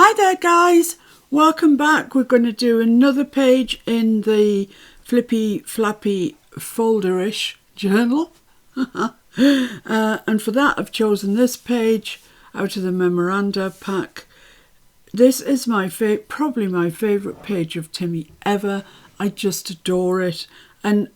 Hi there guys, welcome back. We're going to do another page in the Flippy Flappy Folio-ish journal. And for that I've chosen this page out of the memoranda pack. This is probably my favourite page of Timmy ever. I just adore it. And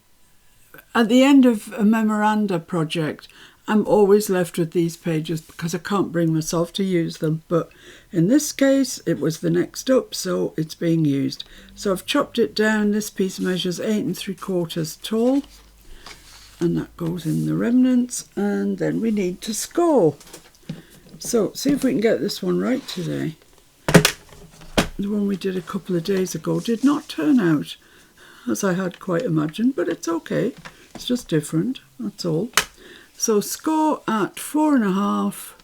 at the end of a memoranda project, I'm always left with these pages because I can't bring myself to use them. But in this case, it was the next up, so it's being used. So I've chopped it down. This piece measures 8 3/4 tall. And that goes in the remnants. And then we need to score. So see if we can get this one right today. The one we did a couple of days ago did not turn out as I had quite imagined, but it's okay. It's just different, that's all. So score at 4.5.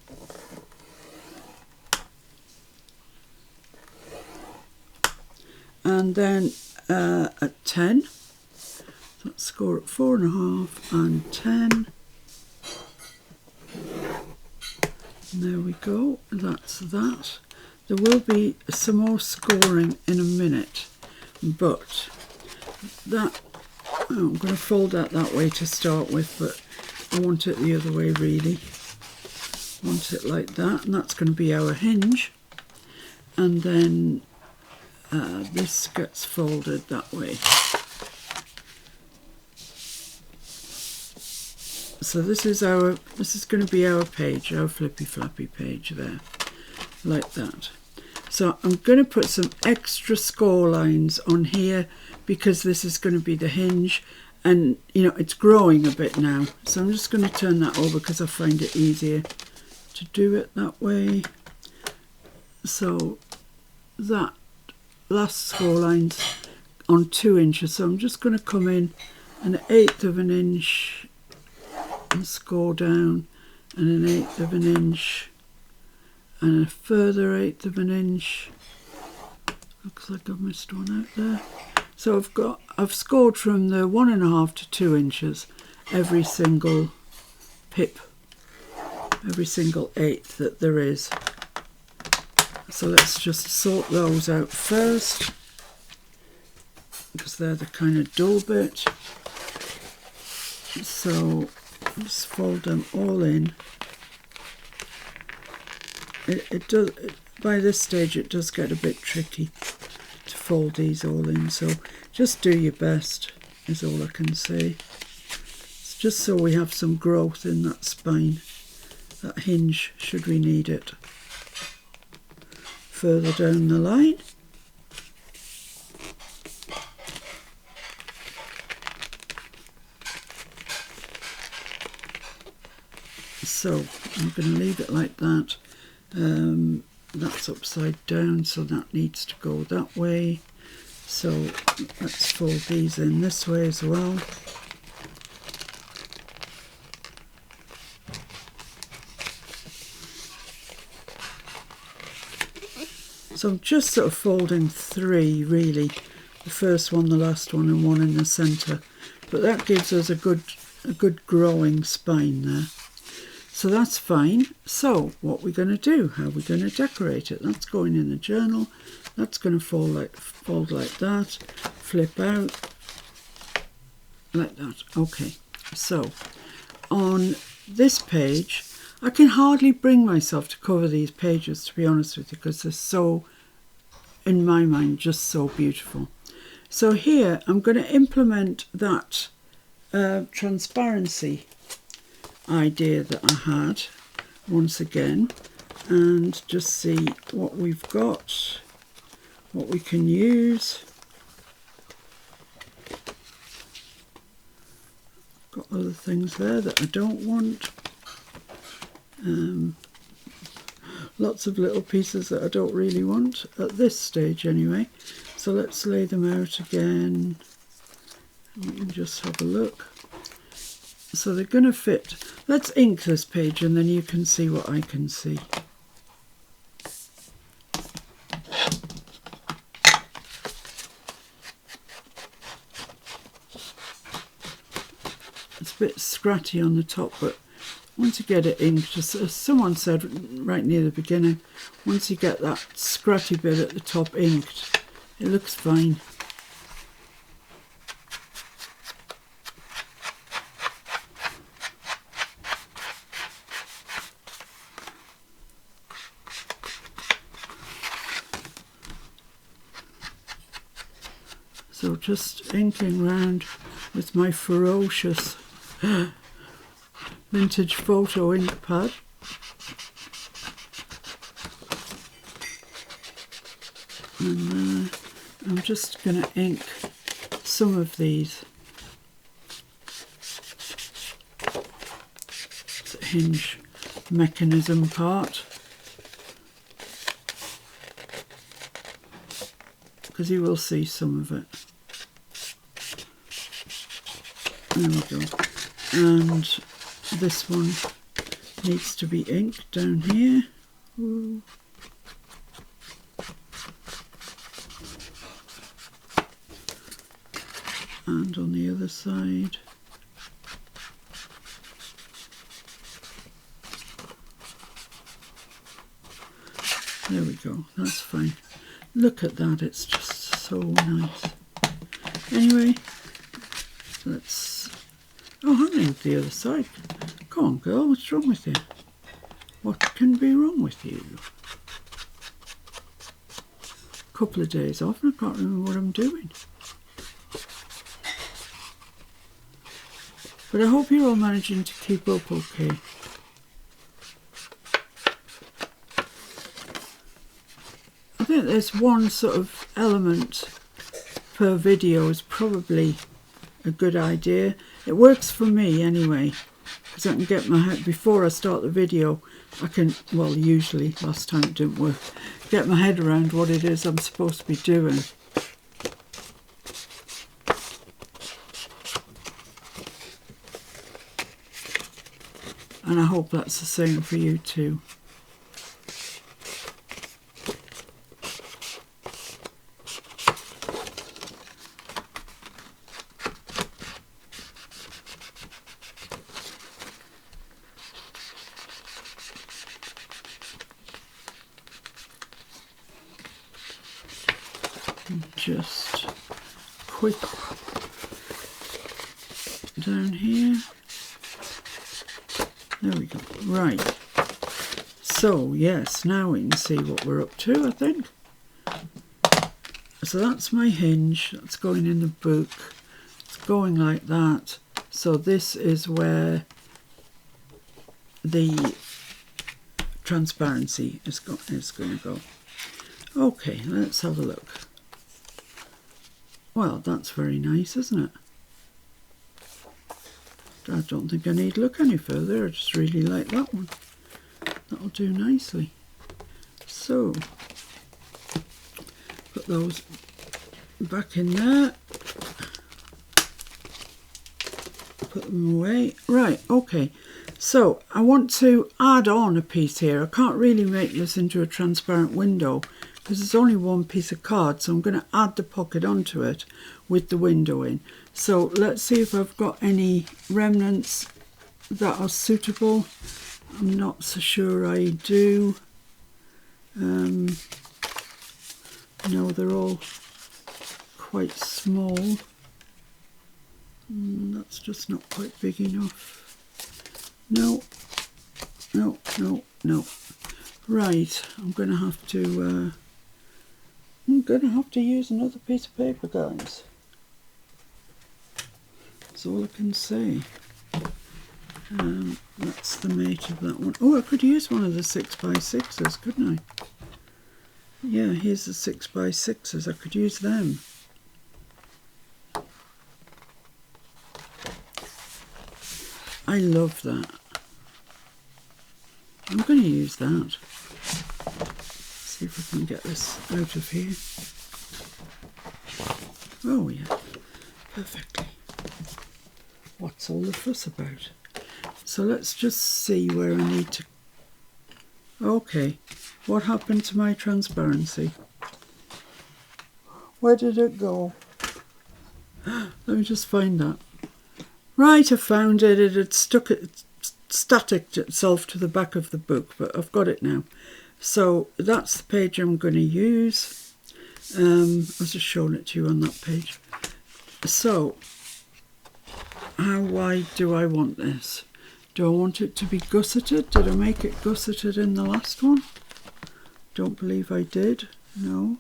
And then at 10. So let's score at 4.5 and 10. And there we go, that's that. There will be some more scoring in a minute, but I'm going to fold that way to start with, but I want it the other way really. I want it like that, and that's going to be our hinge. And then this gets folded that way. So this is going to be our page, our Flippy Flappy page there, like that. So I'm going to put some extra score lines on here because this is going to be the hinge, and you know it's growing a bit now, so I'm just going to turn that over because I find it easier to do it that way. So that last score line's on 2 inches, so I'm just going to come in 1/8 of an inch and score down, and 1/8 of an inch and a further 1/8 of an inch. Looks like I've missed one out there. So I've scored from the 1.5 to 2 inches every single pip, every single 1/8 that there is. So let's just sort those out first because they're the kind of dull bit. So just fold them all in. By this stage it does get a bit tricky to fold these all in, so just do your best is all I can say. It's just so we have some growth in that spine, that hinge, should we need it further down the line. So I'm going to leave it like that. That's upside down, so that needs to go that way. So let's fold these in this way as well. So I'm just sort of folding 3 really, the first one, the last one, and one in the centre, but that gives us a good growing spine there. So that's fine. So what we're going to do, how we're going to decorate it, that's going in the journal. That's going to fold like that, flip out like that. Okay, so on this page, I can hardly bring myself to cover these pages, to be honest with you, because they're so, in my mind, just so beautiful. So here I'm going to implement that transparency idea that I had once again, and just see what we've got, what we can use. Got other things there that I don't want. Lots of little pieces that I don't really want at this stage anyway. So let's lay them out again. We can just have a look. So they're going to fit. Let's ink this page and then you can see what I can see. It's a bit scratchy on the top, but once you get it inked, as someone said right near the beginning, once you get that scratchy bit at the top inked, it looks fine. So just inking round with my ferocious vintage photo ink pad. And I'm just going to ink some of these. It's a hinge mechanism part, because you will see some of it. There we go. And this one needs to be inked down here. Ooh. And on the other side. There we go, that's fine. Look at that, it's just so nice. Anyway, let's... Oh, hang on the other side. Come on, girl, what's wrong with you? What can be wrong with you? A couple of days off and I can't remember what I'm doing. But I hope you're all managing to keep up okay. I think there's one sort of element per video is probably a good idea. It works for me anyway, because I can get my head, before I start the video, I can, well usually, last time it didn't work, get my head around what it is I'm supposed to be doing. And I hope that's the same for you too. Just quick down here. There we go. Right. So yes, now we can see what we're up to, I think. So that's my hinge. That's going in the book. It's going like that. So this is where the transparency is going to go. Okay, let's have a look. Well, that's very nice, isn't it? I don't think I need to look any further. I just really like that one. That'll do nicely. So, put those back in there. Put them away. Right, okay. So, I want to add on a piece here. I can't really make this into a transparent window because there's only one piece of card, so I'm going to add the pocket onto it with the window in. So let's see if I've got any remnants that are suitable. I'm not so sure I do. No, they're all quite small. That's just not quite big enough. No, no, no, no. Right, I'm going to have to use another piece of paper, guys. That's all I can say. That's the mate of that one. Oh, I could use one of the 6x6s, couldn't I? Yeah, here's the 6x6s. I could use them. I love that. I'm going to use that. See if I can get this out of here. Oh yeah, perfectly. What's all the fuss about? So let's just see where I need to... Okay, what happened to my transparency? Where did it go? Let me just find that. Right, I found it. It had staticked itself to the back of the book, but I've got it now. So that's the page I'm going to use. I was just showing it to you on that page. So, how wide do I want this? Do I want it to be gusseted? Did I make it gusseted in the last one? Don't believe I did. No.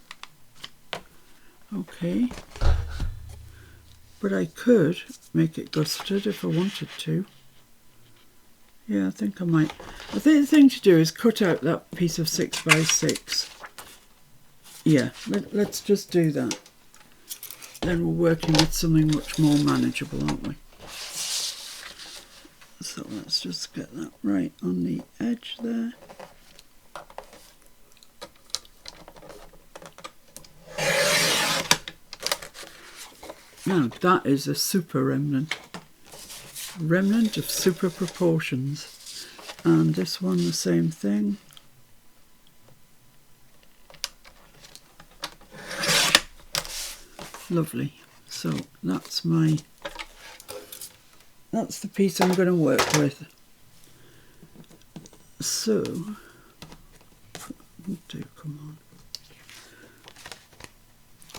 Okay. But I could make it gusseted if I wanted to. Yeah, I think I might. I think the thing to do is cut out that piece of 6 by 6. Yeah, let's just do that. Then we're working with something much more manageable, aren't we? So let's just get that right on the edge there. Now that is a super remnant. Remnant of super proportions. And this one the same thing. Lovely. So that's the piece I'm going to work with. So, come on.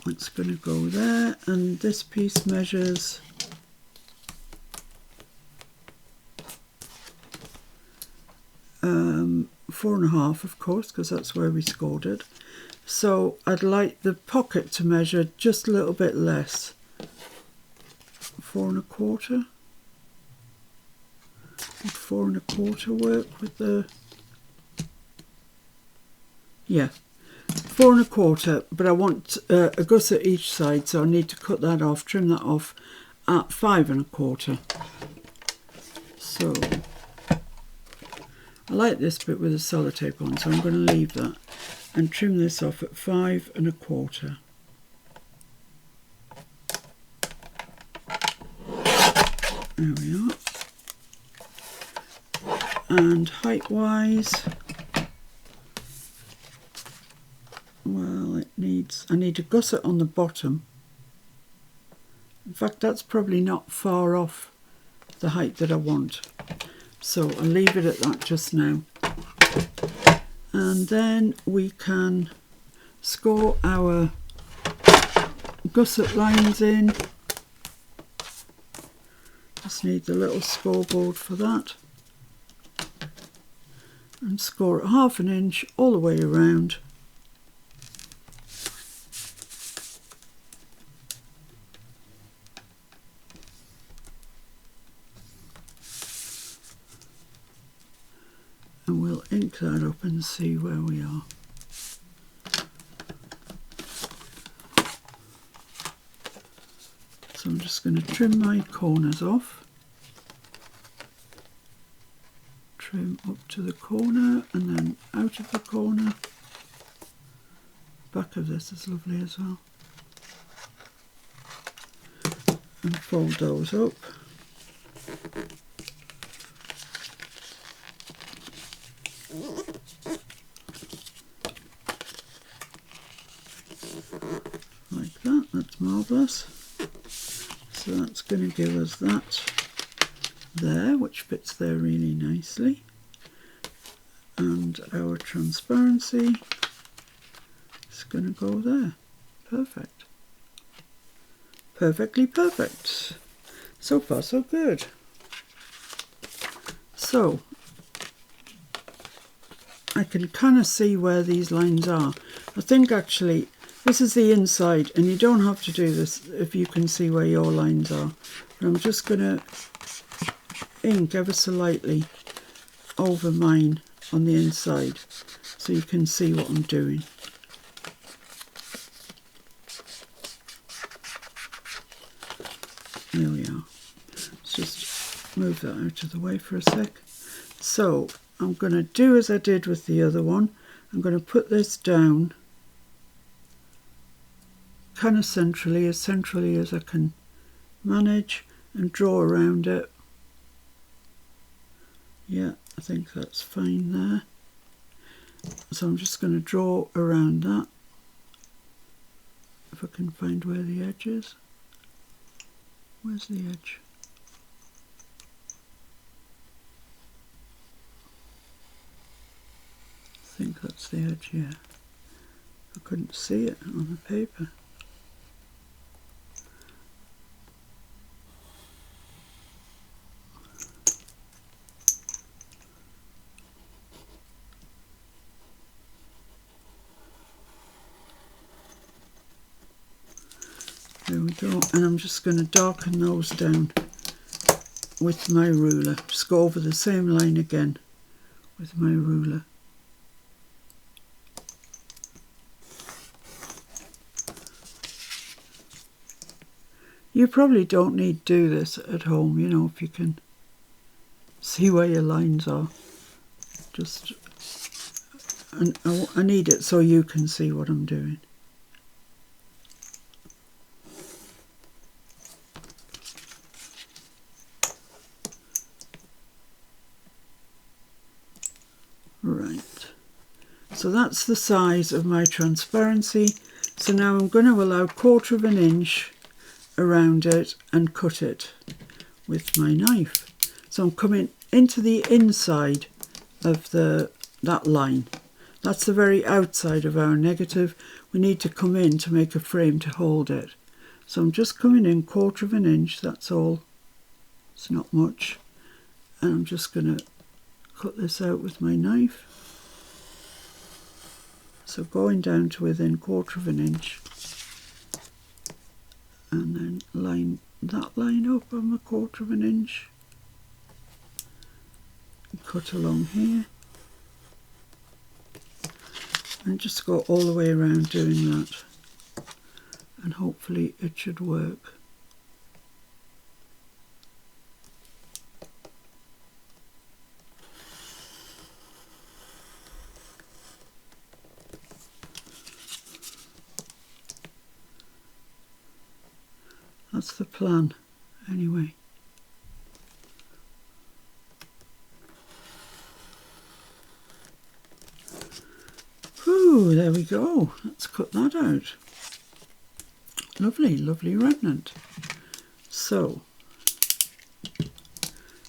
It's going to go there, and this piece measures 4.5, of course, because that's where we scored it. So I'd like the pocket to measure just a little bit less. 4.25. Would 4.25 work with the? Yeah, 4.25. But I want a gusset each side, so I need to cut that off, trim that off at 5.25. So I like this bit with the sellotape on, so I'm going to leave that and trim this off at 5.25. There we are. And height wise, well, I need a gusset on the bottom. In fact, that's probably not far off the height that I want. So I'll leave it at that just now. And then we can score our gusset lines in. Just need the little scoreboard for that. And score it 1/2 inch all the way around. And we'll ink that up and see where we are. So I'm just going to trim my corners off. Trim up to the corner and then out of the corner. Back of this is lovely as well. And fold those up. Like that, that's marvellous. So that's going to give us that there, which fits there really nicely. And our transparency is going to go there. Perfect. Perfectly perfect. So far so good. So I can kind of see where these lines are. I think actually this is the inside, and you don't have to do this if you can see where your lines are. But I'm just going to ink ever so lightly over mine on the inside so you can see what I'm doing. There we are. Let's just move that out of the way for a sec. So I'm going to do as I did with the other one. I'm going to put this down kind of centrally as I can manage, and draw around it. Yeah, I think that's fine there. So I'm just going to draw around that, if I can find where the edge is. Where's the edge? think that's the edge, yeah. I couldn't see it on the paper. There we go, and I'm just going to darken those down with my ruler. Just go over the same line again with my ruler. You probably don't need to do this at home, you know, if you can see where your lines are. Just, and I need it so you can see what I'm doing. Right, so that's the size of my transparency. So now I'm going to allow 1/4 of an inch around it and cut it with my knife. So I'm coming into the inside of that line. That's the very outside of our negative. We need to come in to make a frame to hold it. So I'm just coming in 1/4 of an inch, that's all. It's not much. And I'm just going to cut this out with my knife. So going down to within 1/4 of an inch. And then line that line up on a 1/4 of an inch. And cut along here. And just go all the way around doing that. And hopefully it should work. That's the plan, anyway. Ooh, there we go. Let's cut that out. Lovely, lovely remnant. So,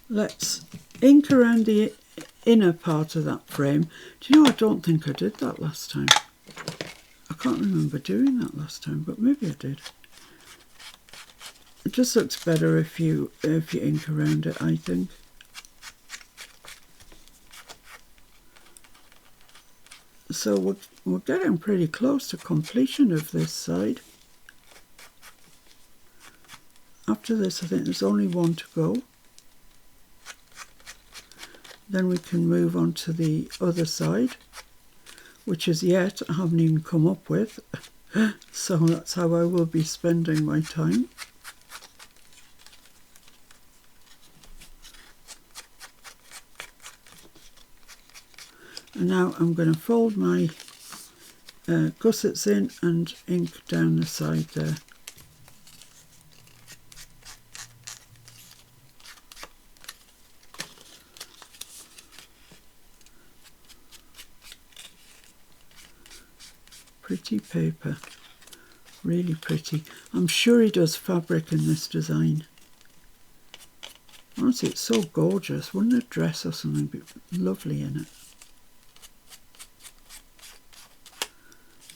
let's ink around the inner part of that frame. Do you know, I don't think I did that last time. I can't remember doing that last time, but maybe I did. It just looks better if you ink around it, I think. So we're getting pretty close to completion of this side. After this, I think there's only one to go. Then we can move on to the other side, which as yet I haven't even come up with. So that's how I will be spending my time. And now I'm going to fold my gussets in and ink down the side there. Pretty paper, really pretty. I'm sure he does fabric in this design. Honestly, it's so gorgeous. Wouldn't a dress or something be lovely in it?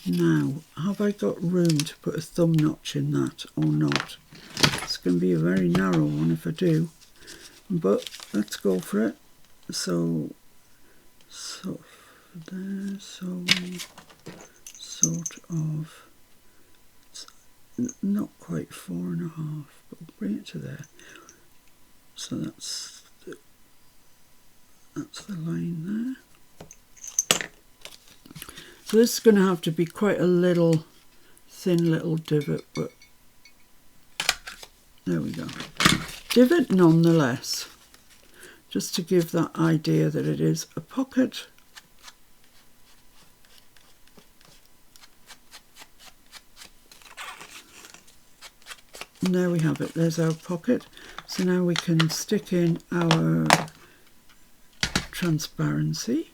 Now, have I got room to put a thumb notch in that or not? It's going to be a very narrow one if I do, but let's go for it. So there, so sort of, it's not quite 4.5, but bring it to there. So that's the line there. So this is going to have to be quite a little, thin little divot, but there we go. Divot nonetheless, just to give that idea that it is a pocket. And there we have it, there's our pocket. So now we can stick in our transparency.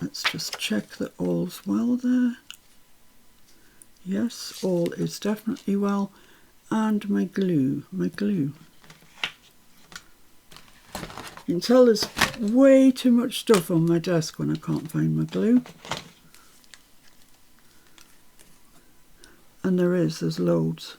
Let's just check that all's well there. Yes, all is definitely well. And my glue. You can tell there's way too much stuff on my desk when I can't find my glue. And there's loads.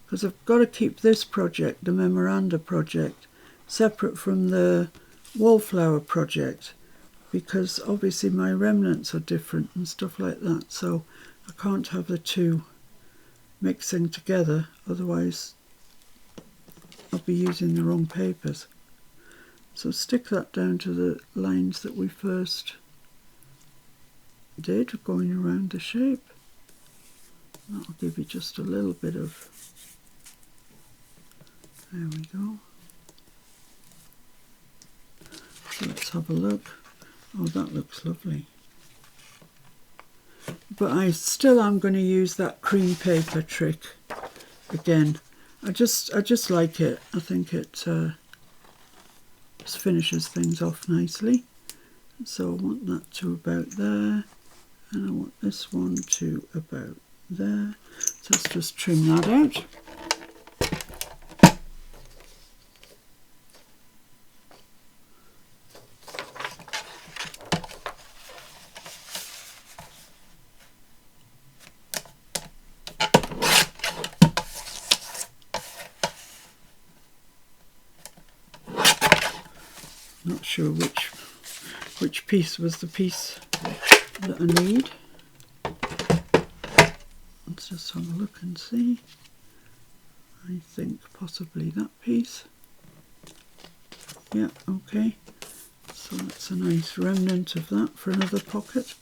Because I've got to keep this project, the memoranda project, separate from the wallflower project, because obviously my remnants are different and stuff like that, so I can't have the two mixing together, otherwise I'll be using the wrong papers. So stick that down to the lines that we first did, going around the shape. That'll give you just a little bit of, there we go. So let's have a look. Oh, that looks lovely. But I still am going to use that cream paper trick again. I just like it. I think it just finishes things off nicely. So I want that to about there, and I want this one to about there. So let's just trim that out. Not sure which piece was the piece that I need. Let's just have a look and see. I think possibly that piece. Yeah, okay. So that's a nice remnant of that for another pocket.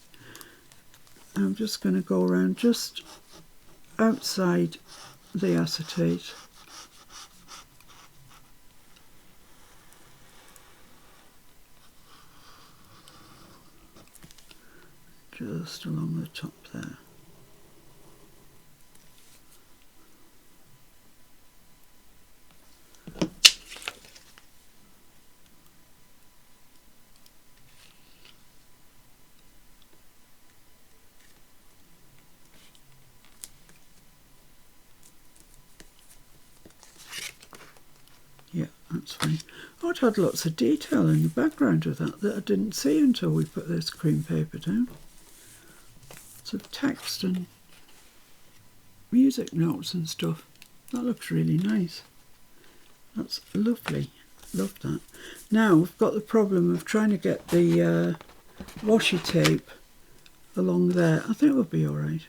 I'm just going to go around just outside the acetate. Just along the top there. Yeah, that's fine. Oh, it had lots of detail in the background of that I didn't see until we put this cream paper down. Of text and music notes and stuff. That looks really nice. That's lovely. Love that. Now we've got the problem of trying to get the washi tape along there. I think we'll be alright.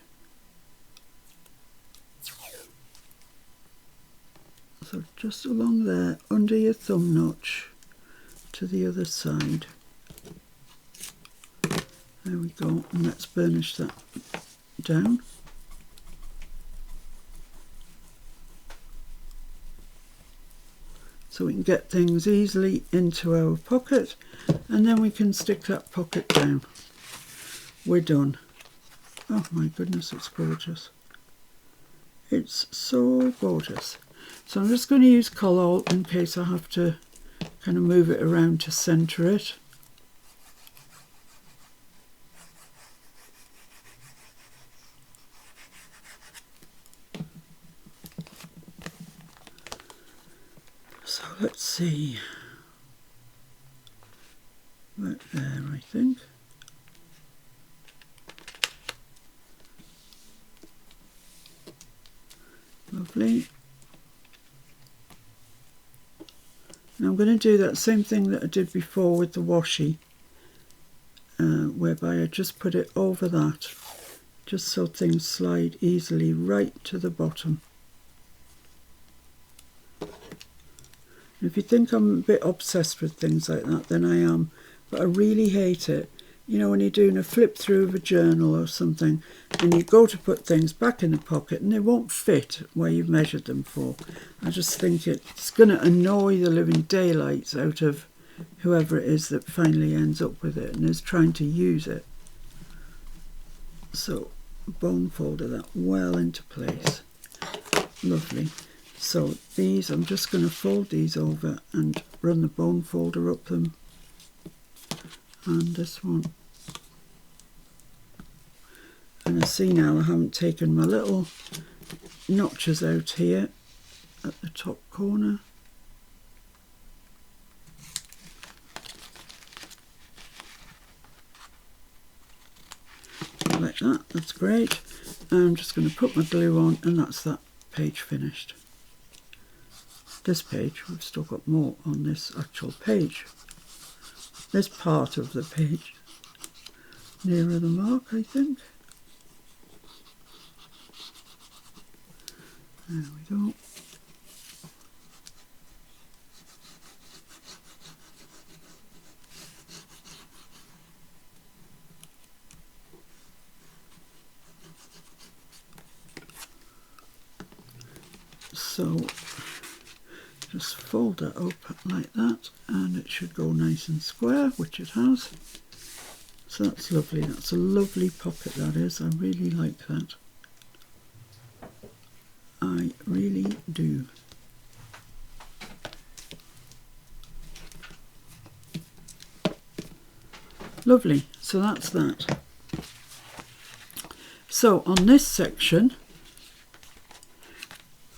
So just along there, under your thumb notch to the other side. There we go, and let's burnish that down. So we can get things easily into our pocket, and then we can stick that pocket down. We're done. Oh my goodness, it's gorgeous. It's so gorgeous. So I'm just going to use colour in case I have to kind of move it around to centre it. So let's see, right there I think. Lovely. Now I'm going to do that same thing that I did before with the washi, whereby I just put it over that, just so things slide easily right to the bottom. If you think I'm a bit obsessed with things like that, then I am, but I really hate it. You know, when you're doing a flip through of a journal or something, and you go to put things back in the pocket and they won't fit where you've measured them for. I just think it's going to annoy the living daylights out of whoever it is that finally ends up with it and is trying to use it. So, bone folder that well into place. Lovely. So these, I'm just going to fold these over and run the bone folder up them. And this one. And I see now I haven't taken my little notches out here. at the top corner. Like that, that's great. I'm just going to put my glue on, and that's that page finished. This page, we've still got more on this actual page. This part of the page, nearer the mark, I think. There we go. So just fold that up like that, and it should go nice and square, which it has. So that's lovely. That's a lovely pocket, that is. I really like that. I really do. Lovely. So that's that. So on this section,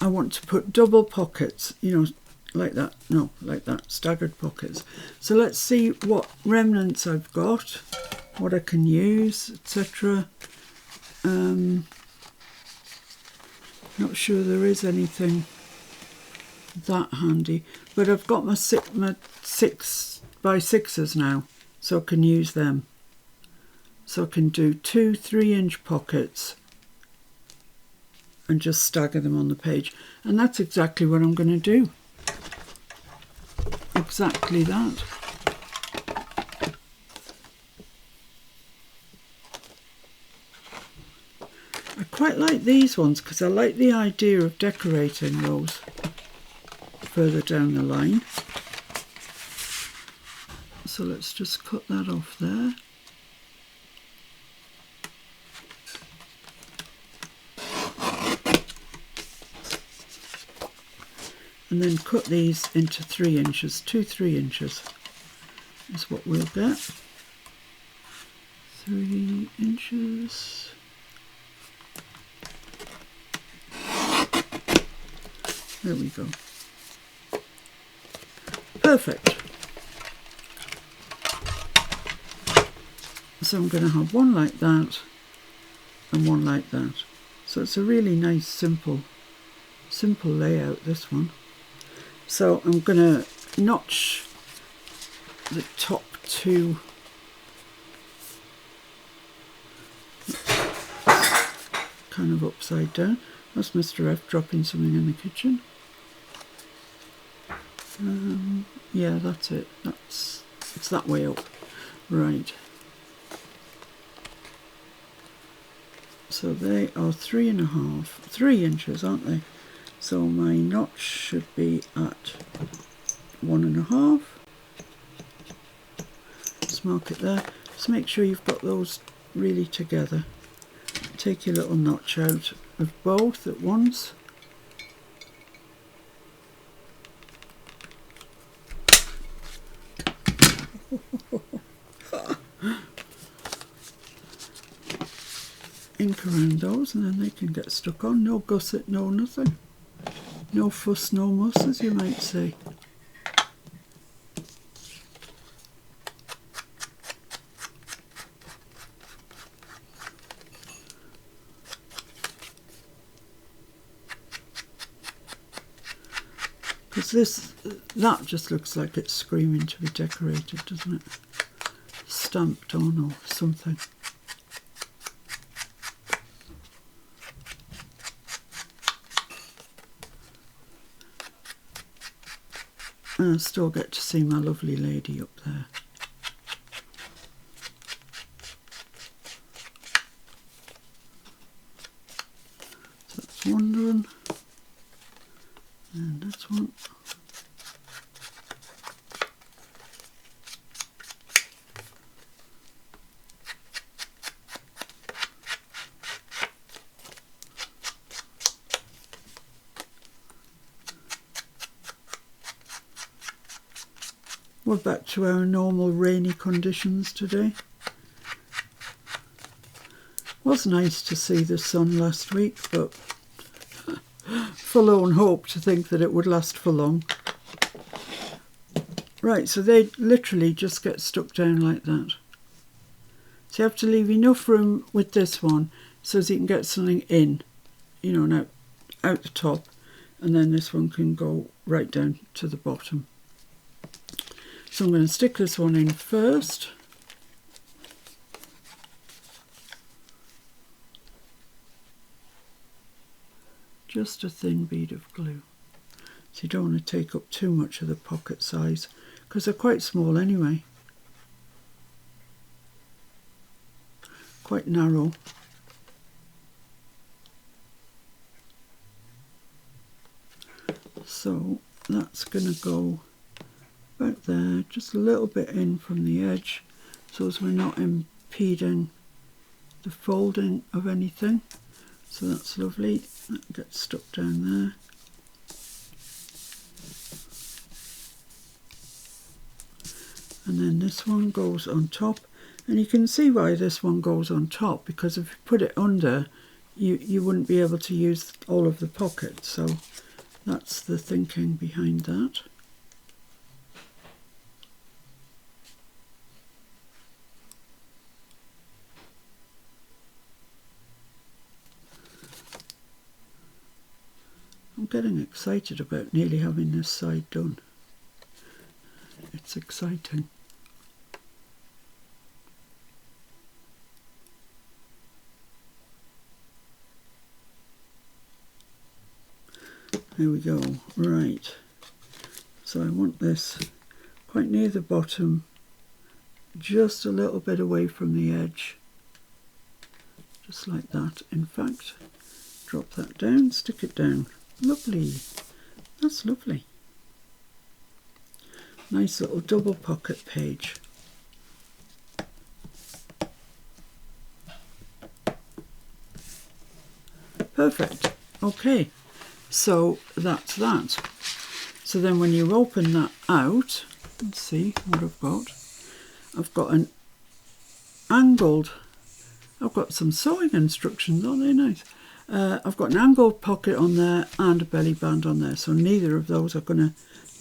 I want to put double pockets, you know, like that. No, like that, staggered pockets. So let's see what remnants I've got, what I can use, etc. Not sure there is anything that handy, but I've got my 6x6s now, so I can use them. So I can do 2 3-inch pockets and just stagger them on the page, and that's exactly what I'm going to do. Exactly that. I quite like these ones because I like the idea of decorating those further down the line. So let's just cut that off there. And then cut these into 3 inches, 2 3 inches is what we'll get. 3 inches. There we go. Perfect. So I'm going to have one like that and one like that. So it's a really nice simple layout, this one. So I'm going to notch the top 2 kind of upside down. That's Mr. F dropping something in the kitchen. Yeah, that's it. It's that way up. Right. So they are 3 inches, aren't they? So my notch should be at 1.5. Just mark it there. Just make sure you've got those really together. Take your little notch out of both at once. Ink around those, and then they can get stuck on. No gusset, no nothing. No fuss, no muss, as you might say. Because that just looks like it's screaming to be decorated, doesn't it? Stamped on or something. And I still get to see my lovely lady up there. So that's one, and that's one. We're back to our normal rainy conditions today. Was nice to see the sun last week, but forlorn hope to think that it would last for long. Right, so they literally just get stuck down like that. So you have to leave enough room with this one so as you can get something in, you know, now out the top, and then this one can go right down to the bottom. So I'm going to stick this one in first. Just a thin bead of glue. So you don't want to take up too much of the pocket size, because they're quite small anyway. Quite narrow. So that's going to go about there, just a little bit in from the edge, so as we're not impeding the folding of anything. So that's lovely. That gets stuck down there. And then this one goes on top. And you can see why this one goes on top, because if you put it under, you wouldn't be able to use all of the pockets. So that's the thinking behind that. I'm getting excited about nearly having this side done. It's exciting. There we go. Right. So I want this quite near the bottom, just a little bit away from the edge. Just like that. In fact, drop that down, stick it down. Lovely. That's lovely. Nice little double pocket page. Perfect. Okay. So that's that. So then when you open that out, let's see what I've got. I've got an angled, I've got some sewing instructions, aren't they nice? I've got an angled pocket on there and a belly band on there. So neither of those are going to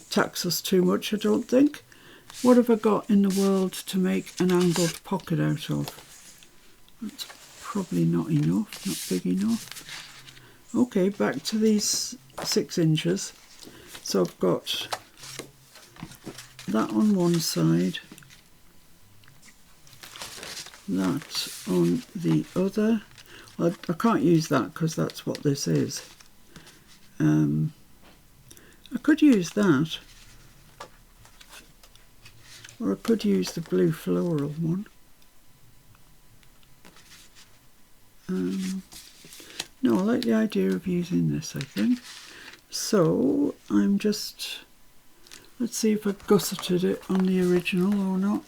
tax us too much, I don't think. What have I got in the world to make an angled pocket out of? That's probably not enough, not big enough. Okay, back to these 6 inches. So I've got that on one side, that on the other. Well, I can't use that because that's what this is. I could use that, or I could use the blue floral one. No, I like the idea of using this, I think. So I'm just, let's see if I've gusseted it on the original or not.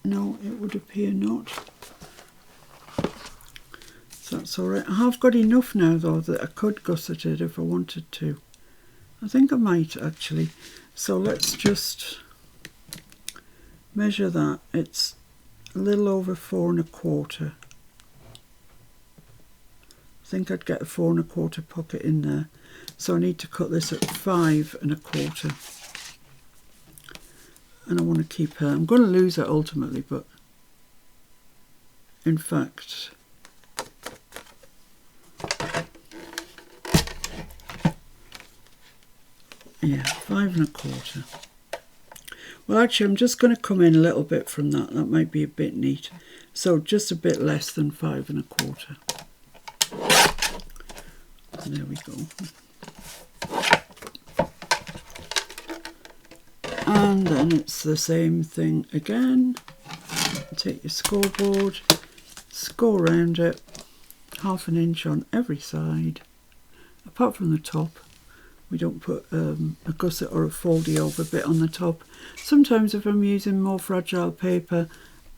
No, it would appear not. So that's all right. I have got enough now though that I could gusset it if I wanted to. I think I might actually. So let's just measure that. It's a little over 4 1/4. I think I'd get a 4 1/4 pocket in there. So I need to cut this at 5 1/4. And I want to keep her. I'm going to lose her ultimately, but in fact, yeah, 5 1/4. Well, actually, I'm just going to come in a little bit from that. That might be a bit neat. So just a bit less than 5 1/4. And there we go. And then it's the same thing again. Take your scoreboard, score around it, 1/2 inch on every side, apart from the top. We don't put a gusset or a foldy over bit on the top. Sometimes if I'm using more fragile paper,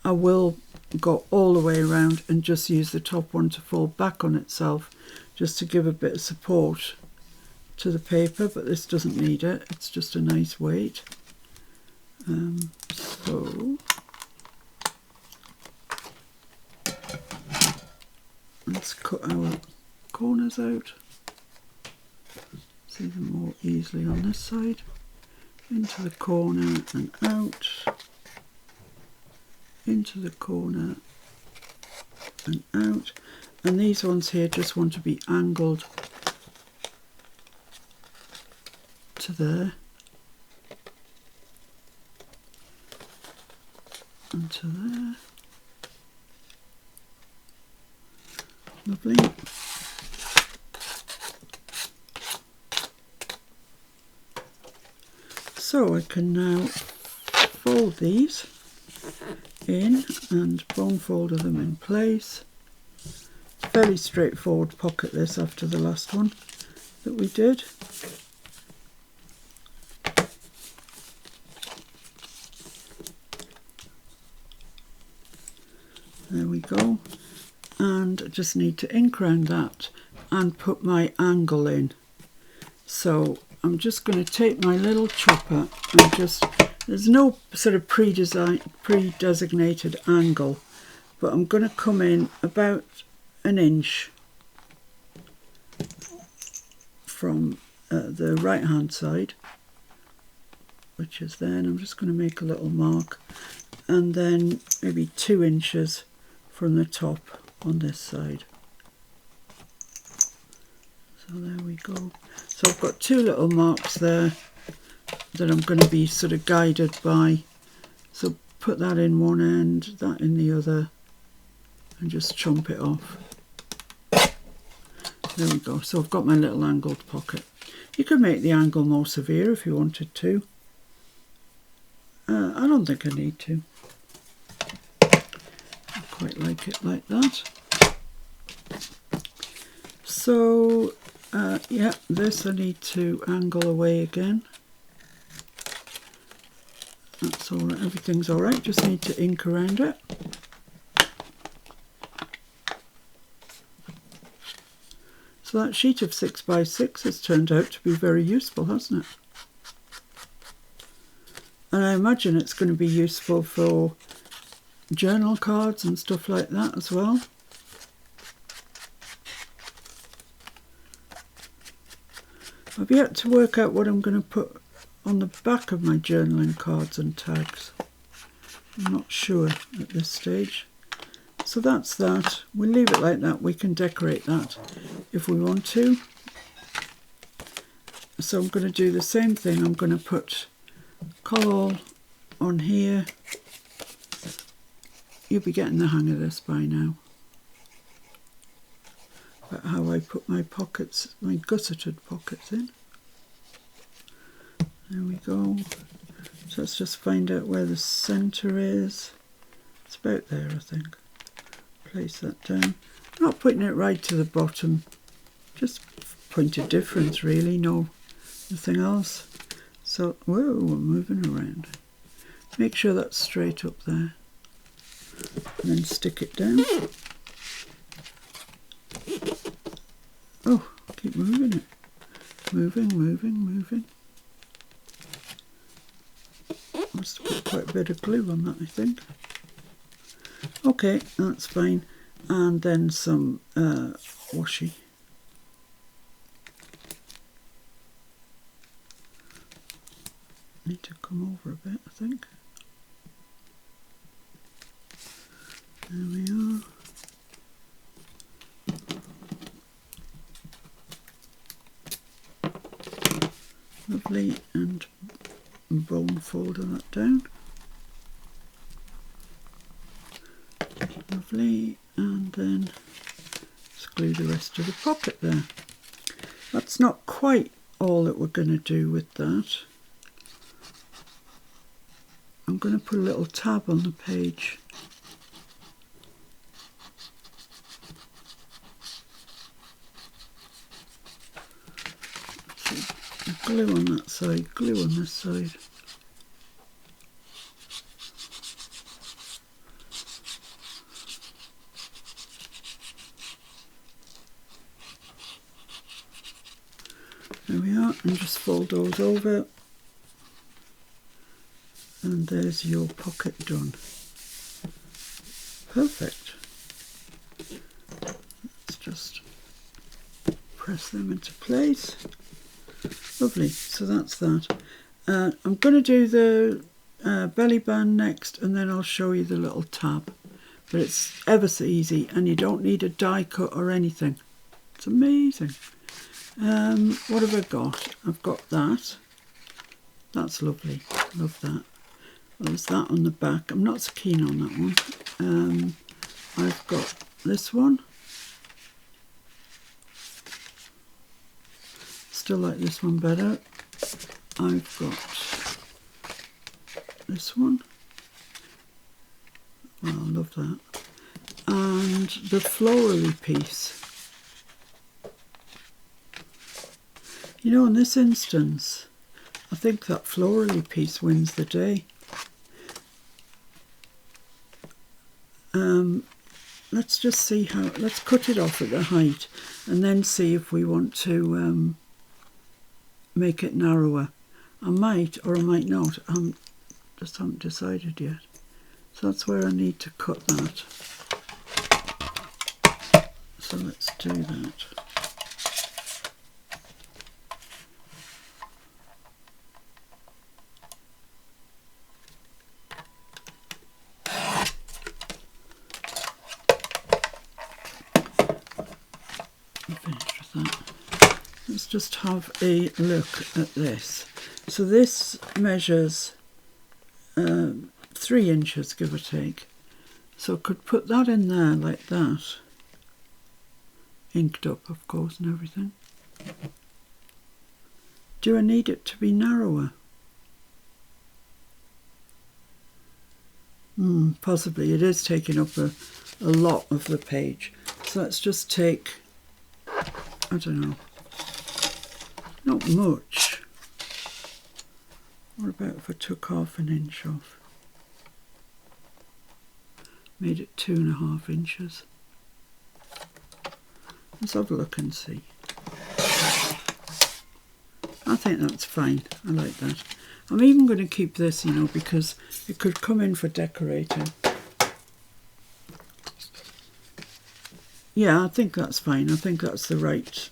I will go all the way around and just use the top one to fold back on itself, just to give a bit of support to the paper, but this doesn't need it. It's just a nice weight. So Let's cut our corners out. See them more easily on this side. Into the corner and out. Into the corner and out. And these ones here just want to be angled to there. And to there. Lovely. So I can now fold these in and bone folder them in place. Fairly straightforward pocket this after the last one that we did. There we go. And I just need to ink around that and put my angle in. So I'm just going to take my little chopper and just, there's no sort of pre-designated angle, but I'm going to come in about an inch from the right hand side, which is there, and I'm just going to make a little mark, and then maybe 2 inches from the top on this side. So there we go. So I've got 2 little marks there that I'm going to be sort of guided by. So put that in one end, that in the other, and just chomp it off. There we go. So I've got my little angled pocket. You could make the angle more severe if you wanted to. I don't think I need to. I quite like it like that. So yeah, this I need to angle away again. That's all right, everything's all right, just need to ink around it. So that sheet of 6x6 has turned out to be very useful, hasn't it? And I imagine it's going to be useful for journal cards and stuff like that as well. I've yet to work out what I'm going to put on the back of my journaling cards and tags. I'm not sure at this stage. So that's that. We'll leave it like that. We can decorate that if we want to. So I'm going to do the same thing. I'm going to put coral on here. You'll be getting the hang of this by now. About how I put my pockets, my gusseted pockets in. There we go. So let's just find out where the centre is. It's about there, I think. Place that down. Not putting it right to the bottom. Just point of difference, really. No, nothing else. So, whoa, we're moving around. Make sure that's straight up there. And then stick it down. Oh, keep moving it. Moving, moving, moving. Must have put quite a bit of glue on that, I think. Okay, that's fine. And then some washi. Need to come over a bit, I think. There we are. Lovely, and bone folder that down. Lovely, and then just glue the rest of the pocket there. That's not quite all that we're going to do with that. I'm going to put a little tab on the page. Glue on that side, glue on this side. There we are, and just fold those over. And there's your pocket done. Perfect. just press them into place. Lovely, so that's that. I'm going to do the belly band next, and then I'll show you the little tab. But it's ever so easy, and you don't need a die cut or anything. It's amazing. What have I got? I've got that. That's lovely. Love that. Well, there's that on the back. I'm not so keen on that one. I've got this one. Still like this one better. I've got this one. Well, I love that. And the florally piece. You know, in this instance, I think that florally piece wins the day. Let's just see how, let's cut it off at the height and then see if we want to make it narrower. I might or I might not. I just haven't decided yet. So that's where I need to cut that. So let's do that. Let's just have a look at this. So this measures 3 inches, give or take. So I could put that in there like that. Inked up, of course, and everything. Do I need it to be narrower? Possibly. It is taking up a lot of the page. So let's just take, I don't know, not much. What about if I took ½ an inch off? Made it 2½ inches. Let's have a look and see. I think that's fine. I like that. I'm even going to keep this, you know, because it could come in for decorating. Yeah, I think that's fine. I think that's the right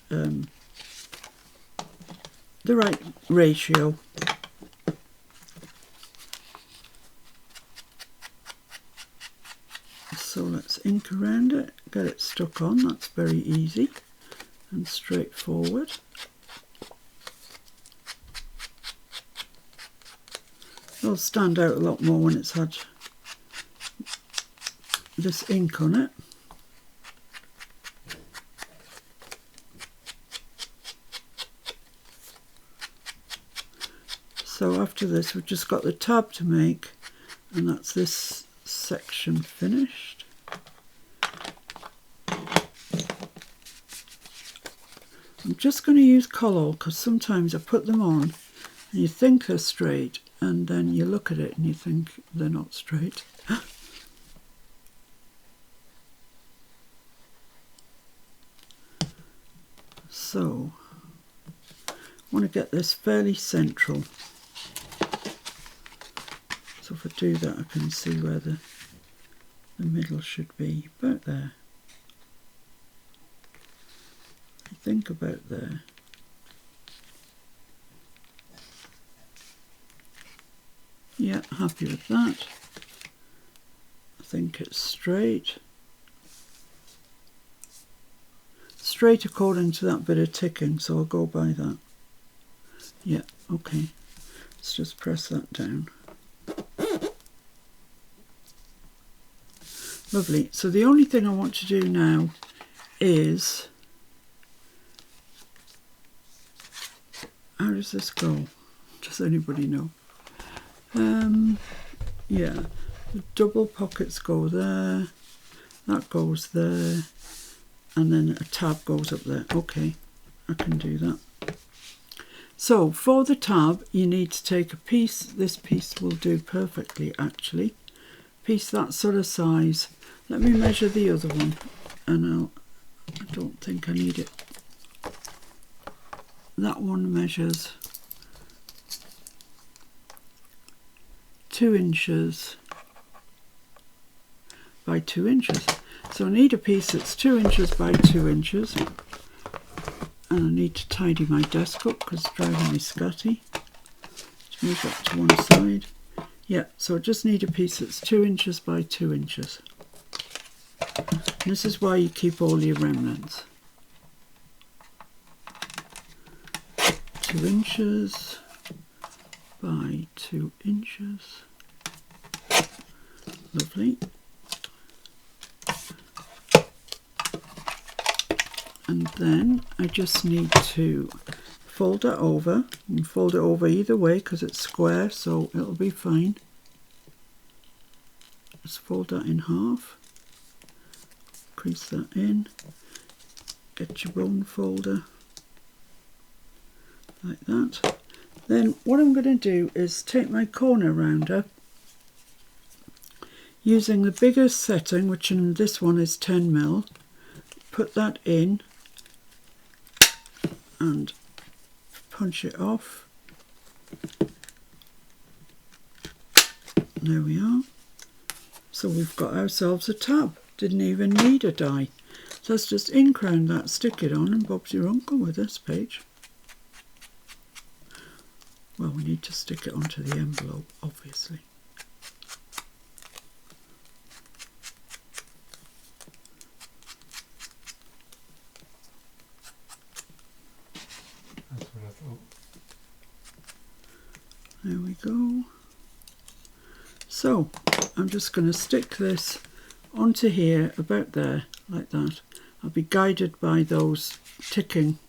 ratio. So let's ink around it, get it stuck on. That's very easy and straightforward. It'll stand out a lot more when it's had this ink on it. So after this, we've just got the tab to make, and that's this section finished. I'm just going to use colour because sometimes I put them on and you think they're straight, and then you look at it and you think they're not straight. So I want to get this fairly central. So if I do that, I can see where the middle should be, about there. I think about there. Yeah, happy with that. I think it's straight. Straight according to that bit of ticking, so I'll go by that. Yeah, okay. Let's just press that down. Lovely. So the only thing I want to do now is, how does this go? Does anybody know? Yeah, the double pockets go there, that goes there, and then a tab goes up there. Okay, I can do that. So for the tab, you need to take a piece. This piece will do perfectly, actually. Piece that sort of size. Let me measure the other one, and I don't think I need it. That one measures 2 inches by 2 inches. So I need a piece that's 2 inches by 2 inches. And I need to tidy my desk up because it's driving me scatty. Let's move that to one side. Yeah, so I just need a piece that's 2 inches by 2 inches. And this is why you keep all your remnants. 2 inches by 2 inches. Lovely. And then I just need to fold it over. You can fold it over either way because it's square, so it'll be fine. Just fold that in half. Crease that in. Get your bone folder. Like that. Then what I'm going to do is take my corner rounder, using the biggest setting, which in this one is 10mm, put that in and punch it off. There we are. So we've got ourselves a tab. Didn't even need a die. So let's just ink round that, stick it on, and Bob's your uncle with this page. Well, we need to stick it onto the envelope, obviously. That's what I thought. There we go. So, I'm just going to stick this onto here, about there, like that. I'll be guided by those ticking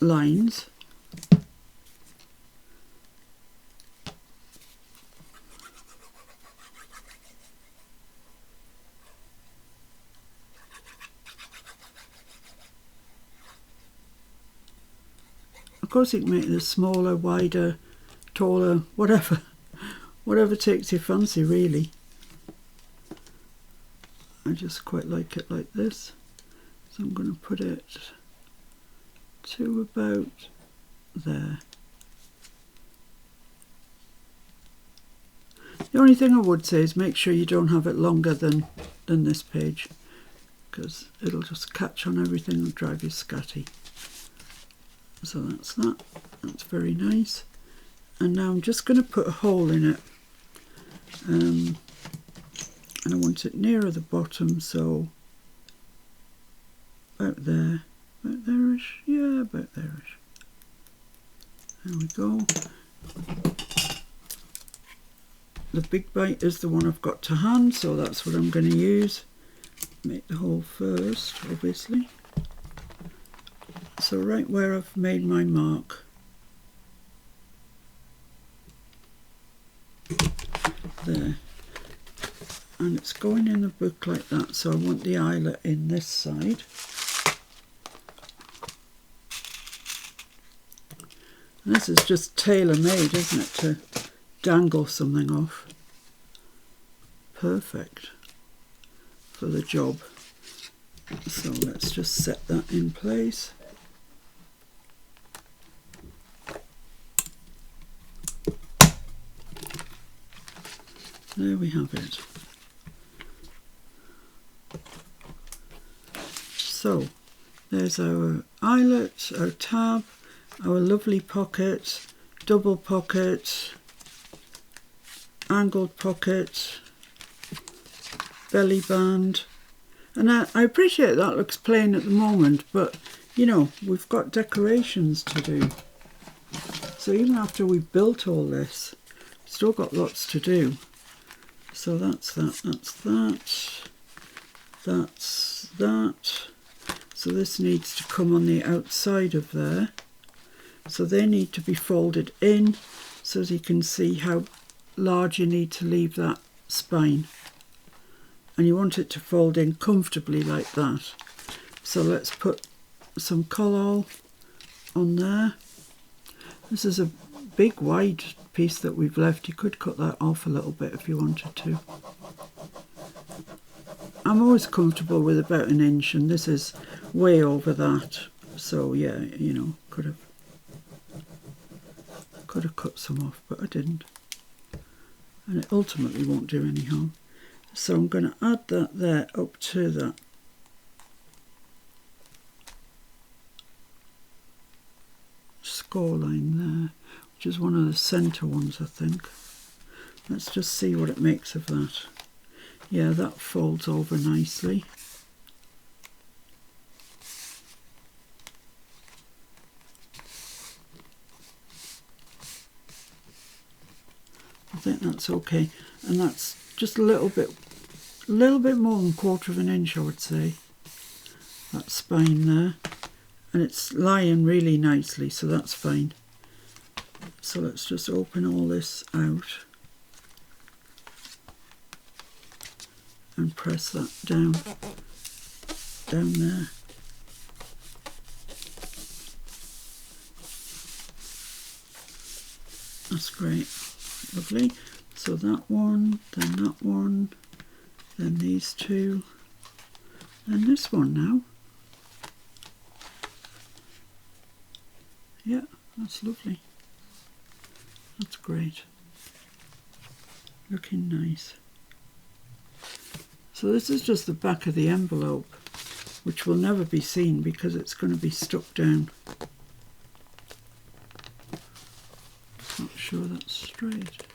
lines. Of course you can make this smaller, wider, taller, whatever. Whatever takes your fancy, really. I just quite like it like this. So I'm going to put it to about there. The only thing I would say is make sure you don't have it longer than this page, because it'll just catch on everything and drive you scatty. So that's that. That's very nice. And now I'm just going to put a hole in it. And I want it nearer the bottom, so about there-ish, yeah, about there-ish. There we go. The big bite is the one I've got to hand, so that's what I'm going to use. Make the hole first, obviously. So right where I've made my mark, there, and it's going in the book like that, so I want the eyelet in this side. And this is just tailor-made, isn't it, to dangle something off. Perfect for the job. So let's just set that in place. There we have it. So there's our eyelet, our tab, our lovely pocket, double pocket, angled pocket, belly band. And I appreciate that looks plain at the moment, but you know, we've got decorations to do. So even after we've built all this, still got lots to do. So that's that, that's that, that's that. So this needs to come on the outside of there. So they need to be folded in so that you can see how large you need to leave that spine. And you want it to fold in comfortably like that. So let's put some collall on there. This is a big wide piece that we've left. You could cut that off a little bit if you wanted to. I'm always comfortable with about 1 inch, and this is way over that. So yeah, you know, could have cut some off, but I didn't. And it ultimately won't do any harm. So I'm going to add that there up to that score line there, which is one of the centre ones, I think. Let's just see what it makes of that. Yeah, that folds over nicely. I think that's okay, and that's just a little bit more than 1/4 of an inch, I would say, that spine there, and it's lying really nicely, so that's fine. So let's just open all this out and press that down there. That's great. Lovely. So that one, then these two, and this one now. Yeah, that's lovely. That's great. Looking nice. So this is just the back of the envelope, which will never be seen because it's going to be stuck down. Not sure that's straight.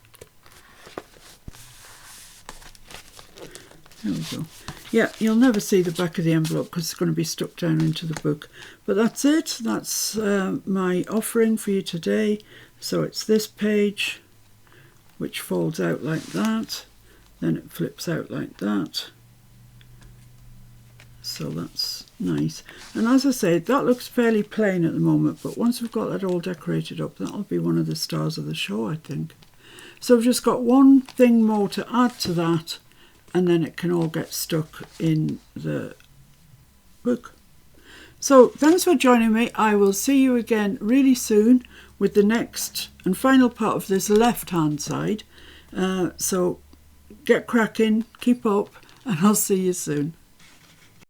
There we go. Yeah, you'll never see the back of the envelope because it's going to be stuck down into the book. But that's it. That's my offering for you today. So it's this page, which folds out like that. Then it flips out like that. So that's nice. And as I said, that looks fairly plain at the moment, but once we've got that all decorated up, that'll be one of the stars of the show, I think. So I've just got one thing more to add to that, and then it can all get stuck in the book. So thanks for joining me. I will see you again really soon with the next and final part of this left-hand side. So get cracking, keep up, and I'll see you soon.